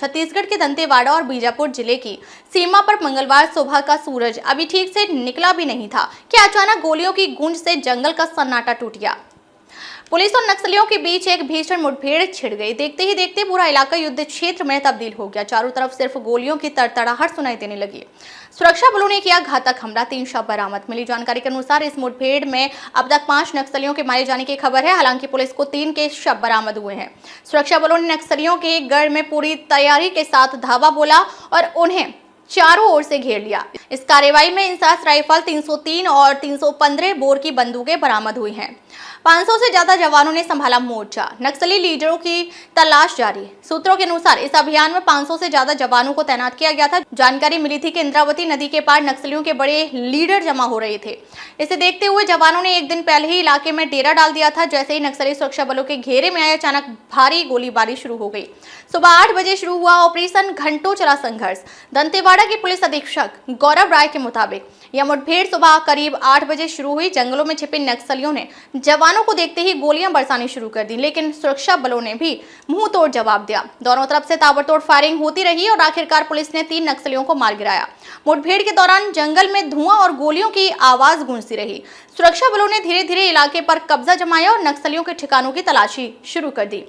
छत्तीसगढ़ के दंतेवाड़ा और बीजापुर जिले की सीमा पर मंगलवार सुबह का सूरज अभी ठीक से निकला भी नहीं था कि अचानक गोलियों की गूंज से जंगल का सन्नाटा टूट गया। पुलिस और नक्सलियों के बीच एक भीषण मुठभेड़ छिड़ गई। देखते ही देखते पूरा इलाका युद्ध क्षेत्र में तब्दील हो गया। चारों तरफ सिर्फ गोलियों की तड़तड़ाहट सुनाई देने लगी। सुरक्षा बलों ने किया घातक हमला, 3 शव बरामद। मिली जानकारी के अनुसार इस मुठभेड़ में अब तक 5 नक्सलियों के मारे जाने की खबर है। हालांकि पुलिस को 3 के शव बरामद हुए हैं। सुरक्षा बलों ने नक्सलियों के गढ़ में पूरी तैयारी के साथ धावा बोला और उन्हें चारों ओर से घेर लिया। इस कार्रवाई में इंसास राइफल 303 और 315 बोर की बंदूकें बरामद हुई हैं। 500 से ज्यादा जवानों ने संभाला मोर्चा। नक्सली लीडरों की तलाश जारी। सूत्रों के अनुसार इस अभियान में 500 से ज्यादा जवानों को तैनात किया गया था। जानकारी मिली थी कि इंद्रावती नदी के पार नक्सलियों के बड़े लीडर जमा हो रहे थे। इसे देखते हुए जवानों ने एक दिन पहले ही इलाके में डेरा डाल दिया था। जैसे ही नक्सली सुरक्षा बलों के घेरे में आए, अचानक भारी गोलीबारी शुरू हो गई। सुबह 8 बजे शुरू हुआ ऑपरेशन। घंटों चला संघर्ष। दंतेवाड़ा के पुलिस अधीक्षक गौरव राय के मुताबिक यह मुठभेड़ सुबह करीब 8 बजे शुरू हुई। जंगलों में छिपे नक्सलियों ने जवानों को देखते ही गोलियां बरसानी शुरू कर दी, लेकिन सुरक्षा बलों ने भी मुंह तोड़ जवाब दिया। दोनों तरफ से ताबड़तोड़ फायरिंग होती रही और आखिरकार पुलिस ने 3 नक्सलियों को मार गिराया। मुठभेड़ के दौरान जंगल में धुआं और गोलियों की आवाज गूंजती रही। सुरक्षा बलों ने धीरे धीरे इलाके पर कब्जा जमाया और नक्सलियों के ठिकानों की तलाशी शुरू कर दी।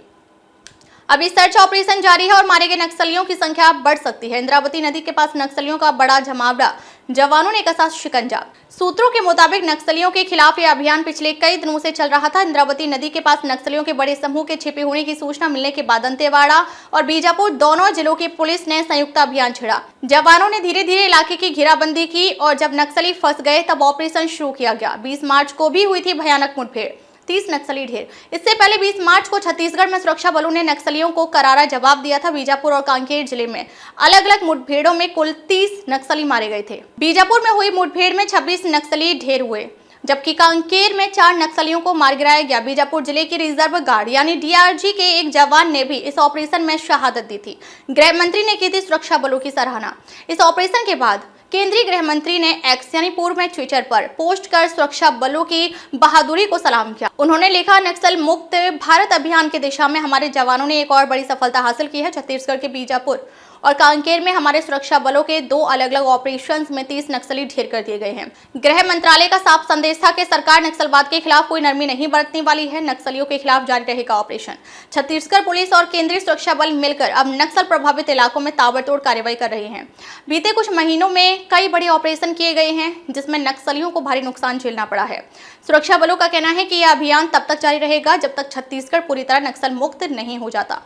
अभी सर्च ऑपरेशन जारी है और मारे गए नक्सलियों की संख्या बढ़ सकती है। इंद्रावती नदी के पास नक्सलियों का बड़ा जमावड़ा, जवानों ने कसा शिकंजा। सूत्रों के मुताबिक नक्सलियों के खिलाफ यह अभियान पिछले कई दिनों से चल रहा था। इंद्रावती नदी के पास नक्सलियों के बड़े समूह के छिपे होने की सूचना मिलने के बाद दंतेवाड़ा और बीजापुर दोनों जिलों की पुलिस ने संयुक्त अभियान छेड़ा। जवानों ने धीरे धीरे इलाके की घेराबंदी की और जब नक्सली फंस गए तब ऑपरेशन शुरू किया गया। 20 मार्च को भी हुई थी भयानक मुठभेड़, 30 नक्सली ढेर। इससे पहले 20 मार्च को छत्तीसगढ़ में सुरक्षा बलों ने नक्सलियों को करारा जवाब दिया था। बीजापुर और कांकेर जिले में अलग अलग मुठभेड़ों में कुल 30 नक्सली मारे गए थे। बीजापुर में हुई मुठभेड़ में 26 नक्सली ढेर हुए, जबकि कांकेर में 4 नक्सलियों को मार गिराया गया। बीजापुर जिले की रिजर्व गार्ड यानी डीआरजी के एक जवान ने भी इस ऑपरेशन में शहादत दी थी। गृह मंत्री ने की थी सुरक्षा बलों की सराहना। इस ऑपरेशन के बाद केंद्रीय गृह मंत्री ने एक्स यानी पूर्व में ट्विटर पर पोस्ट कर सुरक्षा बलों की बहादुरी को सलाम किया। उन्होंने लिखा, नक्सल मुक्त भारत अभियान की दिशा में हमारे जवानों ने एक और बड़ी सफलता हासिल की है। छत्तीसगढ़ के बीजापुर और कांकेर में हमारे सुरक्षा बलों के 2 अलग अलग ऑपरेशंस में 30 नक्सली ढेर कर दिए गए हैं। गृह मंत्रालय का साफ संदेश था कि सरकार नक्सलवाद के खिलाफ कोई नरमी नहीं बरतने वाली है। नक्सलियों के खिलाफ जारी रहेगा ऑपरेशन। छत्तीसगढ़ पुलिस और केंद्रीय सुरक्षा बल मिलकर अब नक्सल प्रभावित इलाकों में ताबड़तोड़ कार्रवाई कर रहे हैं। बीते कुछ महीनों में कई बड़े ऑपरेशन किए गए हैं जिसमें नक्सलियों को भारी नुकसान झेलना पड़ा है। सुरक्षा बलों का कहना है कि यह अभियान तब तक जारी रहेगा जब तक छत्तीसगढ़ पूरी तरह नक्सल मुक्त नहीं हो जाता।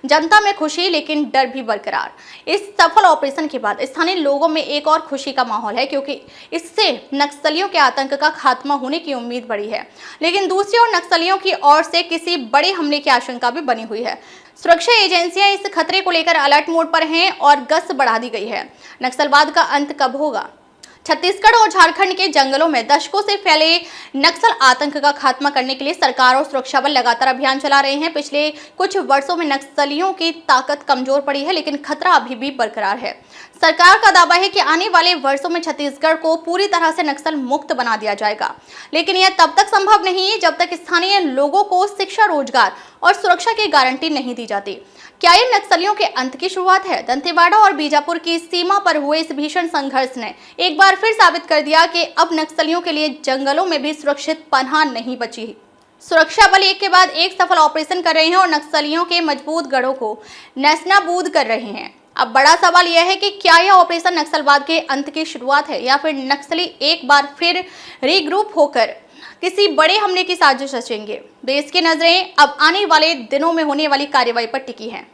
जनता में खुशी लेकिन डर भी बरकरार। इस सफल ऑपरेशन के बाद स्थानीय लोगों में एक और खुशी का माहौल है, क्योंकि इससे नक्सलियों के आतंक का खात्मा होने की उम्मीद बढ़ी है। लेकिन दूसरी ओर नक्सलियों की ओर से किसी बड़े हमले की आशंका भी बनी हुई है। सुरक्षा एजेंसियां इस खतरे को लेकर अलर्ट मोड पर हैं और गश्त बढ़ा दी गई है। नक्सलवाद का अंत कब होगा? छत्तीसगढ़ और झारखंड के जंगलों में दशकों से फैले नक्सल आतंक का खात्मा करने के लिए सरकार और सुरक्षा बल लगातार अभियान चला रहे हैं। पिछले कुछ वर्षों में नक्सलियों की ताकत कमजोर पड़ी है, लेकिन खतरा अभी भी बरकरार है। सरकार का दावा है कि आने वाले वर्षों में छत्तीसगढ़ को पूरी तरह से नक्सल मुक्त बना दिया जाएगा, लेकिन यह तब तक संभव नहीं है जब तक स्थानीय लोगों को शिक्षा, रोजगार और सुरक्षा की गारंटी नहीं दी जाती। क्या ये नक्सलियों के अंत की शुरुआत है? दंतेवाड़ा और बीजापुर की सीमा पर हुए इस भीषण संघर्ष ने एक बार फिर साबित कर दिया कि अब नक्सलियों के लिए जंगलों में भी सुरक्षित पनाह नहीं बची। सुरक्षा बल एक के बाद एक सफल ऑपरेशन कर रहे हैं और नक्सलियों के मजबूत गढ़ों को नेस्तनाबूद कर रहे हैं। अब बड़ा सवाल यह है कि क्या यह ऑपरेशन नक्सलवाद के अंत की शुरुआत है या फिर नक्सली एक बार फिर रीग्रुप होकर किसी बड़े हमले की साजिश रचेंगे। देश की नजरें अब आने वाले दिनों में होने वाली कार्रवाई पर टिकी हैं।